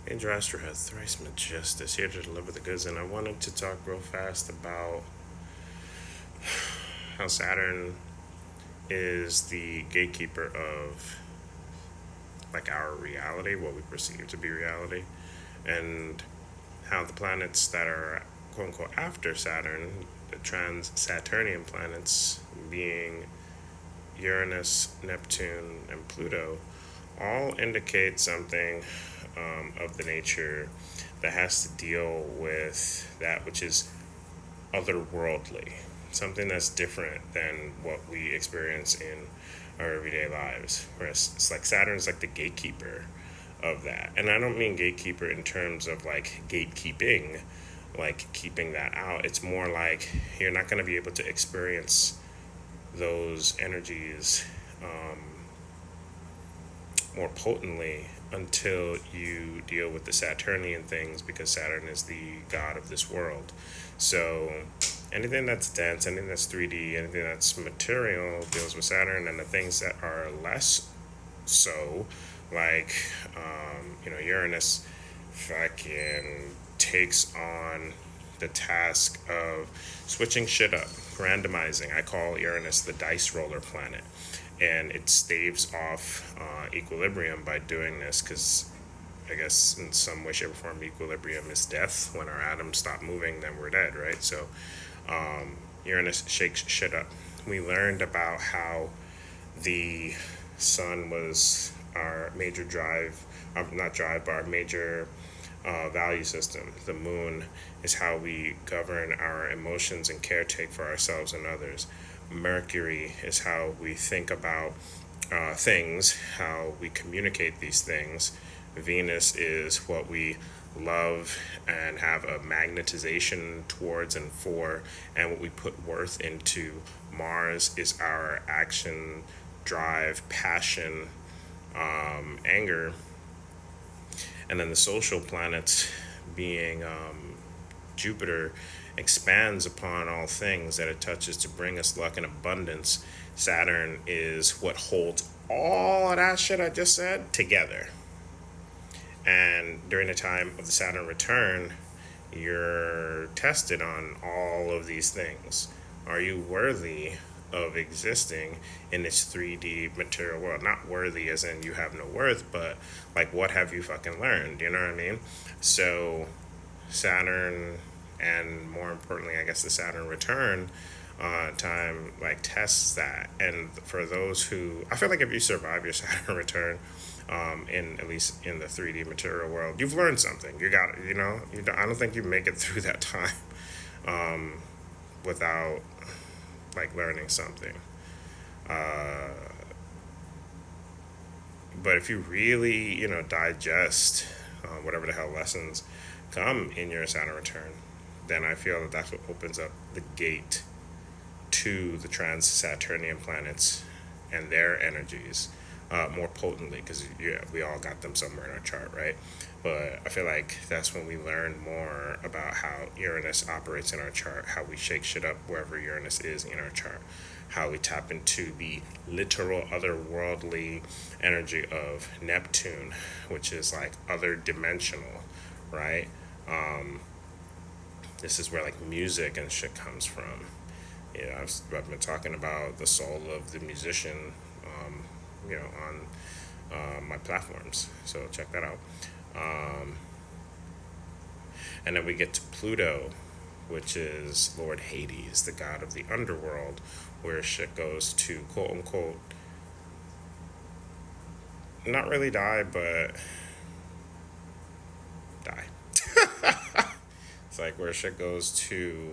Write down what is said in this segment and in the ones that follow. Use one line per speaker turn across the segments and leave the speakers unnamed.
Angel Astro has thrice majestic here to deliver the goods, and I wanted to talk real fast about how Saturn is the gatekeeper of like our reality, what we perceive to be reality, and how the planets that are quote unquote after Saturn, the Trans-Saturnian planets being Uranus, Neptune, and Pluto, all indicate something of the nature that has to deal with that which is otherworldly, something that's different than what we experience in our everyday lives. Whereas it's like Saturn's like the gatekeeper of that. And I don't mean gatekeeper in terms of like gatekeeping, like keeping that out. It's more like you're not going to be able to experience those energies more potently until you deal with the Saturnian things, because Saturn is the god of this world. So anything that's dense, anything that's 3D, anything that's material deals with Saturn, and the things that are less so, like Uranus fucking takes on the task of switching shit up, randomizing. I call Uranus the dice roller planet, and it staves off equilibrium by doing this, because I guess in some way, shape, or form, equilibrium is death. When our atoms stop moving, then we're dead, right? So Uranus shakes shit up. We learned about how the sun was our major drive, not drive, but our major value system. The moon is how we govern our emotions and caretake for ourselves and others. Mercury is how we think about things, how we communicate these things. Venus is what we love and have a magnetization towards and for, and what we put worth into. Mars is our action, drive, passion, anger. And then the social planets being Jupiter expands upon all things that it touches to bring us luck and abundance. Saturn is what holds all of that shit I just said together. And during the time of the Saturn return, you're tested on all of these things. Are you worthy of existing in this 3D material world? Not worthy as in you have no worth, but like, what have you fucking learned? You know what I mean? So Saturn, and more importantly, I guess the Saturn return time, like, tests that. And for those who, I feel like if you survive your Saturn return, in at least in the 3D material world, you've learned something. You got, I don't think you make it through that time without like learning something. But if you really, digest whatever the hell lessons come in your Saturn return, then I feel that that's what opens up the gate to the Trans-Saturnian planets and their energies more potently, because we all got them somewhere in our chart, right? But I feel like that's when we learn more about how Uranus operates in our chart, how we shake shit up wherever Uranus is in our chart, how we tap into the literal otherworldly energy of Neptune, which is like other dimensional, right? This is where like music and shit comes from. I've been talking about the soul of the musician, on my platforms. So check that out. And then we get to Pluto, which is Lord Hades, the god of the underworld, where shit goes to quote unquote not really die, but die. It's like where shit goes to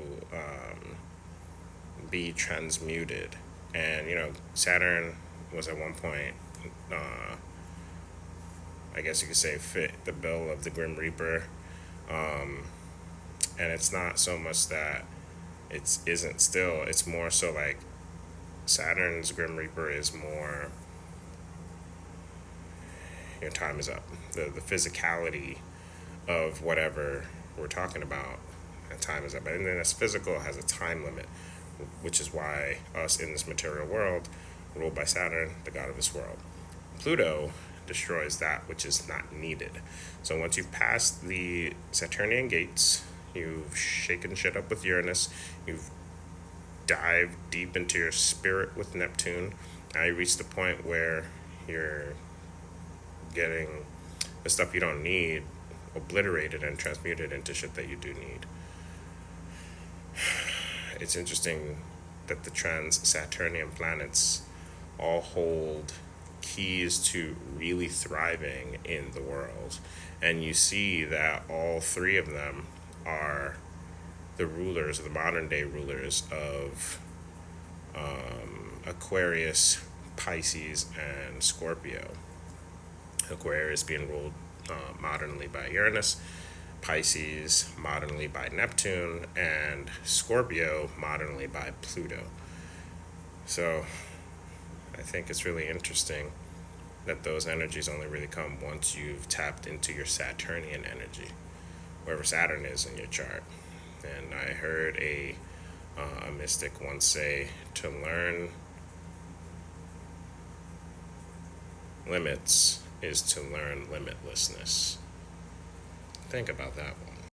be transmuted. And Saturn was at one point, I guess you could say, fit the bill of the Grim Reaper. And it's not so much that it isn't still, it's more so like Saturn's Grim Reaper is more, your time is up. The physicality of whatever we're talking about, and time is up. Anything that's physical has a time limit, which is why us in this material world, ruled by Saturn, the god of this world. Pluto destroys that which is not needed. So once you've passed the Saturnian gates, you've shaken shit up with Uranus, you've dived deep into your spirit with Neptune, now you reach the point where you're getting the stuff you don't need obliterated and transmuted into shit that you do need. It's interesting that the Trans-Saturnian planets all hold keys to really thriving in the world. And you see that all three of them are the rulers, the modern day rulers of Aquarius, Pisces, and Scorpio. Aquarius being ruled modernly by Uranus, Pisces modernly by Neptune, and Scorpio modernly by Pluto. So I think it's really interesting that those energies only really come once you've tapped into your Saturnian energy, wherever Saturn is in your chart. And I heard a mystic once say, to learn limits is to learn limitlessness. Think about that one.